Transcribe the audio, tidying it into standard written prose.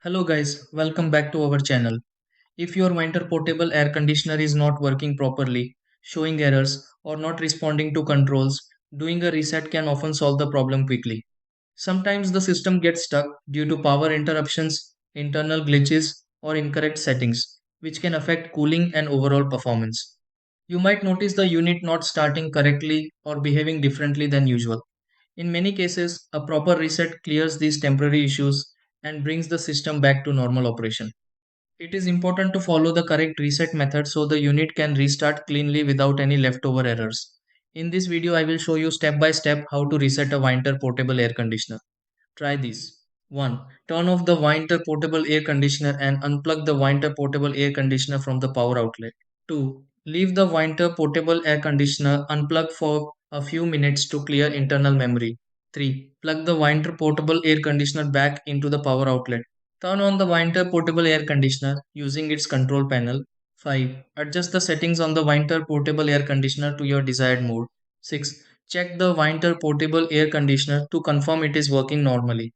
Hello guys, welcome back to our channel. If your Whynter portable air conditioner is not working properly, showing errors, or not responding to controls, doing a reset can often solve the problem quickly. Sometimes the system gets stuck due to power interruptions, internal glitches, or incorrect settings, which can affect cooling and overall performance. You might notice the unit not starting correctly or behaving differently than usual. In many cases, a proper reset clears these temporary issues and brings the system back to normal operation. It is important to follow the correct reset method so the unit can restart cleanly without any leftover errors. In this video, I will show you step by step how to reset a Whynter portable air conditioner. Try these. 1. Turn off the Whynter portable air conditioner and unplug the Whynter portable air conditioner from the power outlet. 2. Leave the Whynter portable air conditioner unplugged for a few minutes to clear internal memory. 3. Plug the Whynter portable air conditioner back into the power outlet. Turn on the Whynter portable air conditioner using its control panel. 5. Adjust the settings on the Whynter portable air conditioner to your desired mode. 6. Check the Whynter portable air conditioner to confirm it is working normally.